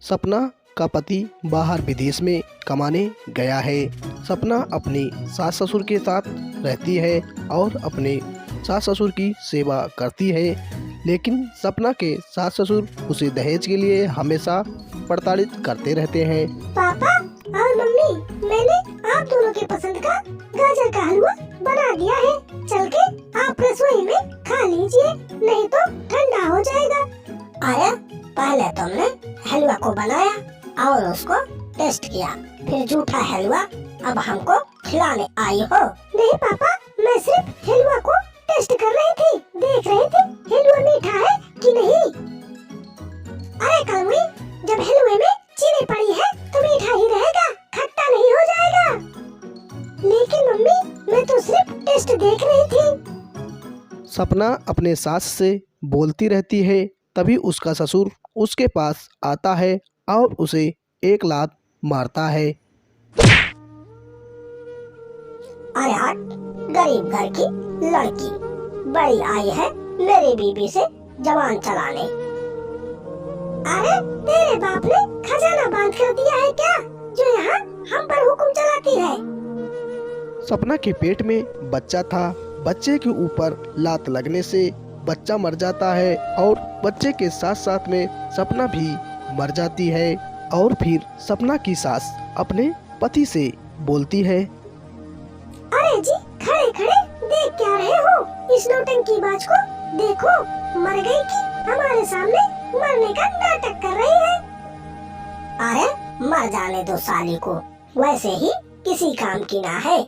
सपना का पति बाहर विदेश में कमाने गया है। सपना अपने सास ससुर के साथ रहती है और अपने सास ससुर की सेवा करती है, लेकिन सपना के सास ससुर उसे दहेज के लिए हमेशा प्रताड़ित करते रहते हैं। पापा और मम्मी, मैंने आप दोनों के पसंद का गाजर का हलवा बना दिया है। चल के आप रसोई में खा लीजिए, नहीं तो ठंडा हो जाएगा। आया, पहले तुमने हलवा को बनाया और उसको टेस्ट किया, फिर झूठा हलवा अब हमको खिलाने आई हो। नहीं पापा, मैं सिर्फ हलवा को टेस्ट कर रही थी, देख रही थी हलवा मीठा है कि नहीं। अरे कलमी, जब हलवे में चीनी पड़ी है तो मीठा ही रहेगा, खट्टा नहीं हो जाएगा। लेकिन मम्मी, मैं तो सिर्फ टेस्ट देख रही थी। सपना अपने सास से बोलती रहती है, तभी उसका ससुर उसके पास आता है और उसे एक लात मारता है। अरे हट, गरीब घर की लड़की बड़ी आई है मेरी बीबी से जबान चलाने। अरे तेरे बाप ने खजाना बांध कर दिया है क्या, जो यहाँ हम पर हुक्म चलाती है। सपना के पेट में बच्चा था। बच्चे के ऊपर लात लगने से बच्चा मर जाता है और बच्चे के साथ साथ में सपना भी मर जाती है। और फिर सपना की सास अपने पति से बोलती है, अरे जी, खड़े खड़े देख क्या रहे हो, इस नौटंकी बाज को देखो, मर गई कि हमारे सामने मरने का नाटक कर रही है। अरे मर जाने दो साली को, वैसे ही किसी काम की ना है।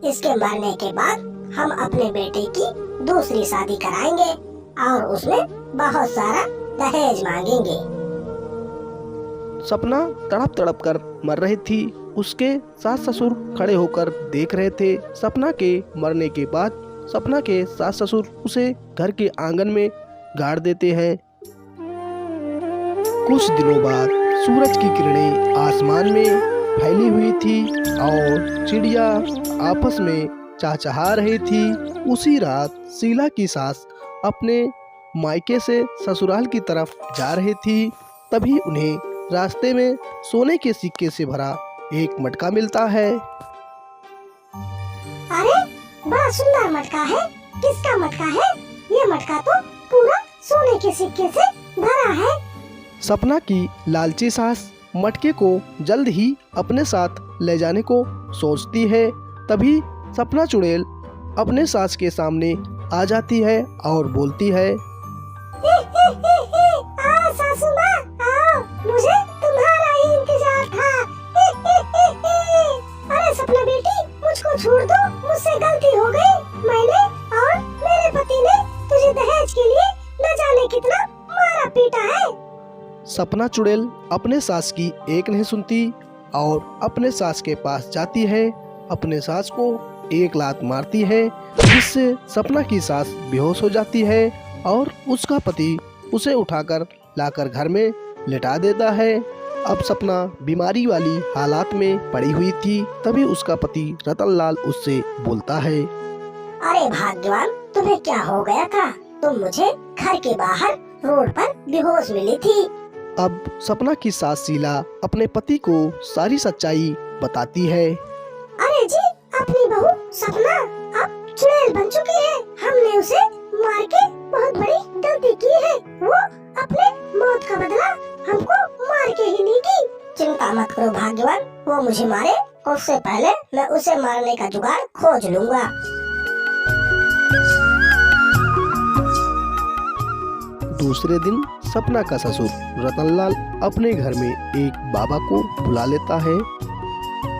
इसके मरने के बाद हम अपने बेटे की दूसरी शादी कराएंगे और उसमें बहुत सारा दहेज मांगेंगे। सपना तड़प तड़प कर मर रही थी। उसके सास ससुर खड़े होकर देख रहे थे। सपना के मरने के बाद सपना के सास ससुर उसे घर के आंगन में गाड़ देते हैं। कुछ दिनों बाद सूरज की किरणें आसमान में फैली हुई थी और चिड़िया आपस में चहचहा रही थी। उसी रात शीला की सास अपने मायके से ससुराल की तरफ जा रही थी। तभी उन्हें रास्ते में सोने के सिक्के से भरा एक मटका मिलता है। अरे बड़ा सुंदर मटका है, किसका मटका है? ये मटका तो पूरा सोने के सिक्के से भरा है। सपना की लालची सास मटके को जल्द ही अपने साथ ले जाने को सोचती है। तभी सपना चुड़ैल अपने सास के सामने आ जाती है और बोलती है, आओ सासू माँ, आओ, मुझे तुम्हारा ही इंतजार था। अरे सपना बेटी, मुझको छोड़ दो, मुझसे गलती हो गई। मैंने और मेरे पति ने तुझे दहेज के लिए न जाने कितना मारा पीटा है। सपना चुड़ैल अपने सास की एक नहीं सुनती और अपने सास के पास जाती है। अपने सास को एक लात मारती है, जिससे सपना की सास बेहोश हो जाती है और उसका पति उसे उठाकर लाकर घर में लेटा देता है। अब सपना बीमारी वाली हालात में पड़ी हुई थी। तभी उसका पति रतनलाल उससे बोलता है, अरे भाग्यवान, तुम्हें क्या हो गया था? तुम मुझे घर के बाहर रोड पर बेहोश मिली थी। अब सपना की सास शीला अपने पति को सारी सच्चाई बताती है। अरे जी, अपनी बहू सपना अब चुड़ैल बन चुकी है। हमने उसे मार के बहुत बड़ी गलती की है। वो अपने मौत का बदला हमको मार के ही लेगी। चिंता मत करो भाग्यवान, वो मुझे मारे उससे पहले मैं उसे मारने का जुगाड़ खोज लूंगा। दूसरे दिन सपना का ससुर रतनलाल अपने घर में एक बाबा को बुला लेता है।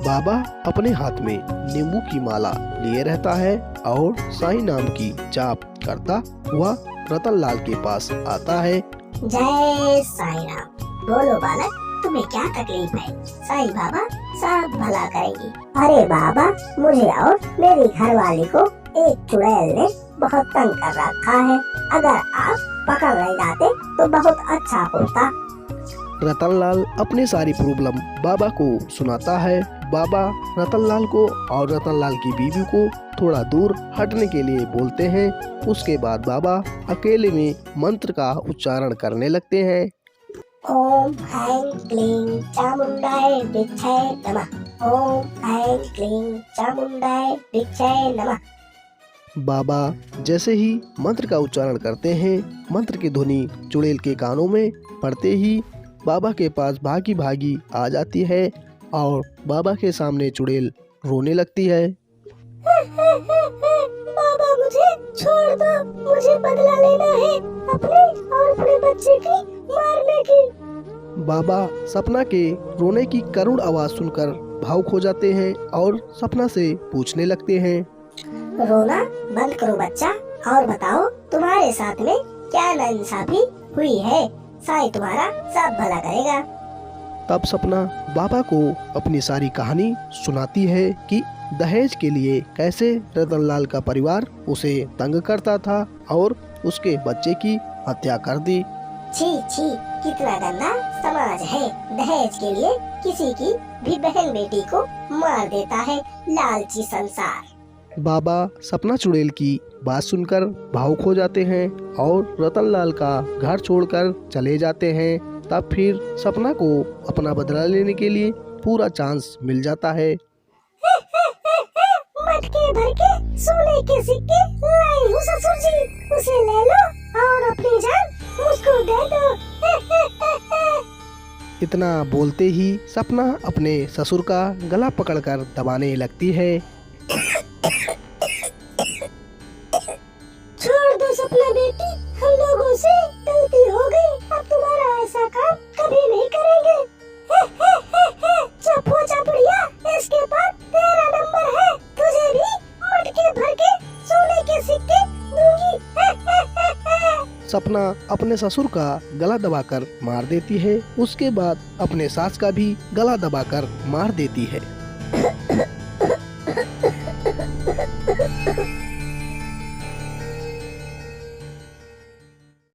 बाबा अपने हाथ में नींबू की माला लिए रहता है और साईं नाम की जाप करता हुआ रतनलाल के पास आता है। जय साईं राम। बोलो बालक, तुम्हें क्या तकलीफ है? साईं बाबा सब भला करेंगे। अरे बाबा, मुझे और मेरी घरवाली को एक चुड़ैल ने बहुत तंग कर रखा है। अगर आप पकड़ नहीं लाते तो बहुत अच्छा होता। रतनलाल अपनी सारी प्रॉब्लम बाबा को सुनाता है। बाबा रतनलाल को और रतनलाल की बीवी को थोड़ा दूर हटने के लिए बोलते हैं। उसके बाद बाबा अकेले में मंत्र का उच्चारण करने लगते हैं। ओम ऐं क्लीं चामुंडाय वृक्षाय नमः। ओम ऐं क्लीं चामुंडाय वृक्षाय नमः। बाबा जैसे ही मंत्र का उच्चारण करते हैं, मंत्र की ध्वनि चुड़ैल के कानों में पड़ते ही बाबा के पास भागी भागी आ जाती है और बाबा के सामने चुड़ैल रोने लगती है। बाबा मुझे छोड़ दो, मुझे बदला लेना है अपने और अपने बच्चे की मारने की। बाबा सपना के रोने की करुण आवाज सुनकर भावुक हो जाते हैं और सपना से पूछने लगते हैं। रोना बंद करो बच्चा और बताओ तुम्हारे साथ में क्या नाइंसाफी हुई है। साईं तुम्हारा सब भला करेगा। तब सपना बाबा को अपनी सारी कहानी सुनाती है कि दहेज के लिए कैसे रतनलाल का परिवार उसे तंग करता था और उसके बच्चे की हत्या कर दी। छी छी, कितना गंदा समाज है। दहेज के लिए किसी की भी बहन बेटी को मार देता है, लालची संसार। बाबा सपना चुड़ैल की बात सुनकर भावुक हो जाते हैं और रतनलाल का घर छोड़कर चले जाते हैं। तब फिर सपना को अपना बदला लेने के लिए पूरा चांस मिल जाता है। मटके भर के सोने के सिक्के लाई हूँ ससुर जी, उसे ले लो और अपनी जान मुझको दे दो। इतना बोलते ही सपना अपने ससुर का गला पकड़कर दबाने लगती है। छोड़ दो सपना बेटी, हम लोगों से गलती हो गई, अब तुम्हारा ऐसा काम कभी नहीं करेंगे। चुप हो जा बुढ़िया, इसके बाद तेरा नंबर है, तुझे भी मटके भर के सोने के सिक्के दूंगी। सपना अपने ससुर का गला दबाकर मार देती है। उसके बाद अपने सास का भी गला दबाकर मार देती है।